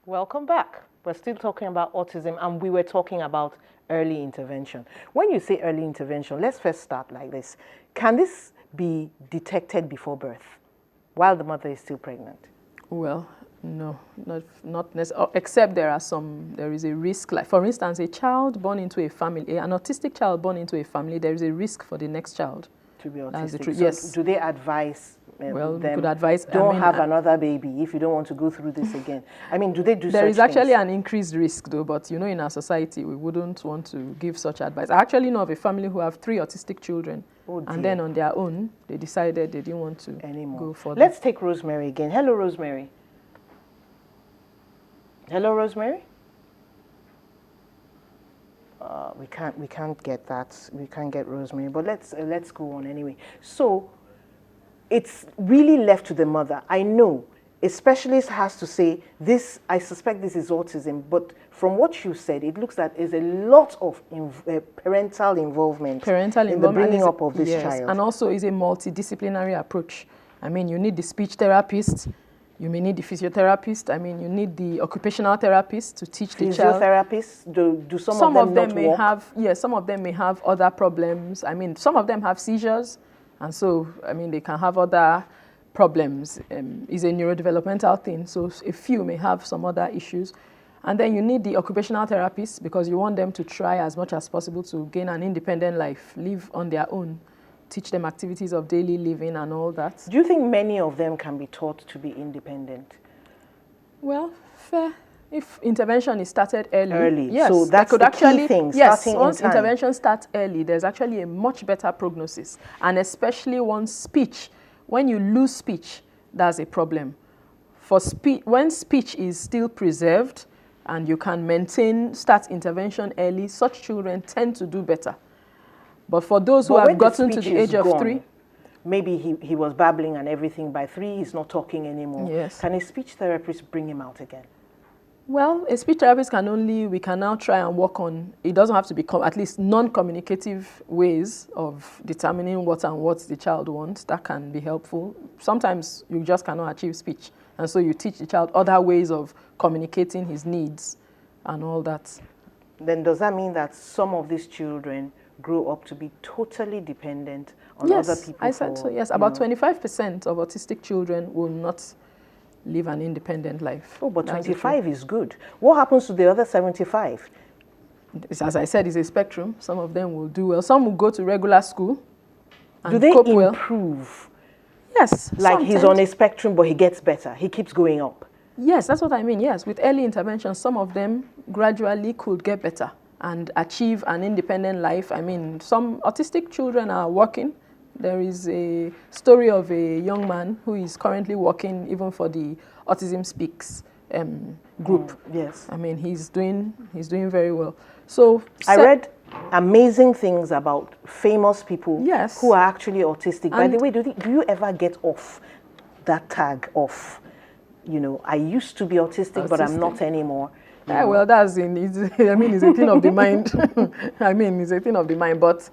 Welcome back. We're still talking about autism, and we were talking about early intervention. When you say early intervention, let's first start like this. Can this be detected before birth, while the mother is still pregnant? Well, no, not necessarily, except there is a risk. Like, for instance, a child born into a family, an autistic child born into a family, there is a risk for the next child To be autistic. That's the truth. So Yes. do they advise Well, them, we could advise. don't have another baby if you don't want to go through this again? I mean, do they do There such is actually things? an increased risk, though, but you know, in our society, we wouldn't want to give such advice. I actually know of a family who have 3 autistic children, Oh, and dear. then on their own, they decided they didn't want to Anymore. go for that. Let's take Rosemary again. Hello, Rosemary. Hello, Rosemary. We can't get that. We can't get Rosemary. But let's go on anyway. So it's really left to the mother. I know a specialist has to say this. I suspect this is autism, but from what you said, it looks that there's a lot of parental involvement in the bringing up of this child. And also is a multidisciplinary approach. I mean, you need the speech therapist, you may need the physiotherapist, I mean, you need the occupational therapist to teach the child. Physiotherapists, do some of them not may work? have, yes, some of them may have other problems. I mean, some of them have seizures, and so, I mean, they can have other problems. It's a neurodevelopmental thing, so a few may have some other issues. And then you need the occupational therapist because you want them to try as much as possible to gain an independent life, live on their own, teach them activities of daily living and all that. Do you think many of them can be taught to be independent? Well, fair. If intervention is started early, yes, so that's could the actually, key thing, yes, starting once in time. intervention starts early, there's actually a much better prognosis, and especially once speech. When you lose speech, that's a problem. For when speech is still preserved and you can start intervention early, such children tend to do better. But for those who have gotten to the age of 3, maybe he was babbling and everything. By 3, he's not talking anymore. Yes. Can a speech therapist bring him out again? Well, a speech therapist we can now try and work on, it doesn't have to be at least non-communicative ways of determining what the child wants. That can be helpful. Sometimes you just cannot achieve speech. And so you teach the child other ways of communicating his needs and all that. Then does that mean that some of these children grow up to be totally dependent on other people? Yes, I said so, yes. About 25% of autistic children will not live an independent life. Oh, but 25 is good. What happens to the other 75? As I said, it's a spectrum. Some of them will do well. Some will go to regular school and do they cope improve? Well. Yes. Like he's on a spectrum, but he gets better. He keeps going up. Yes, that's what I mean. Yes, with early intervention, some of them gradually could get better and achieve an independent life. I mean, some autistic children are working. There is a story of a young man who is currently working even for the Autism Speaks group. Yes. I mean, he's doing very well. So I read amazing things about famous people who are actually autistic. By the way, do you ever get off that tag of, you know, I used to be autistic. But I'm not anymore? Yeah, well, it's a thing of the mind. It's a thing of the mind. But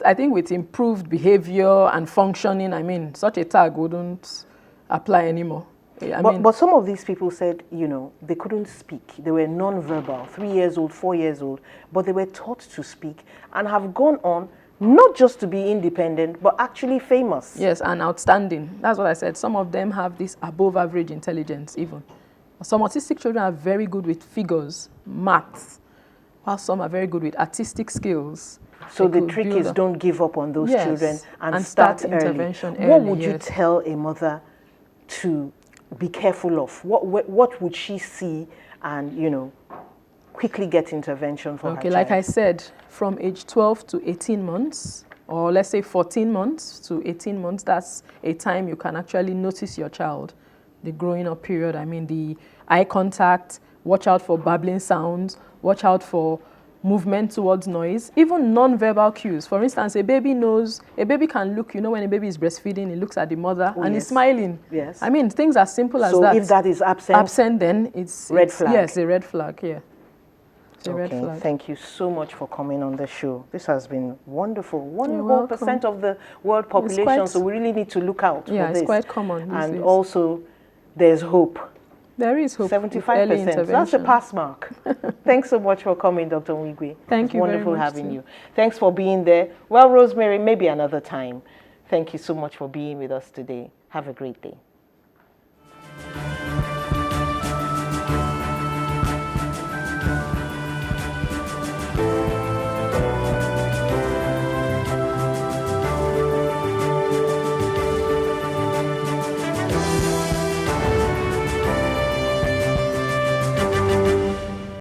I think with improved behavior and functioning, such a tag wouldn't apply anymore. But some of these people said, you know, they couldn't speak. They were non-verbal, 3 years old, 4 years old, but they were taught to speak and have gone on not just to be independent, but actually famous. Yes, and outstanding. That's what I said. Some of them have this above average intelligence even. Some autistic children are very good with figures, maths, while some are very good with artistic skills. So the trick is don't give up on those children and start intervention early. What would you tell a mother to be careful of? What would she see and, you know, quickly get intervention for her child? Like I said, from age 12 to 18 months, or let's say 14 months to 18 months, that's a time you can actually notice your child, the growing up period. The eye contact, watch out for babbling sounds, watch out for movement towards noise, even non-verbal cues. For instance, a baby can look, when a baby is breastfeeding, it looks at the mother and is smiling. Yes. Things as simple as that. So if that is absent, then it's red flag. Yes, a red flag, yeah. Okay, thank you so much for coming on the show. This has been wonderful. 1% of the world population, so we really need to look out for this. Yeah, it's quite common. And also, there's hope. There is hope. 75%. That's a pass mark. Thanks so much for coming, Dr. Nwigwe. Thank you very much. Wonderful having you. Thanks for being there. Well, Rosemary, maybe another time. Thank you so much for being with us today. Have a great day.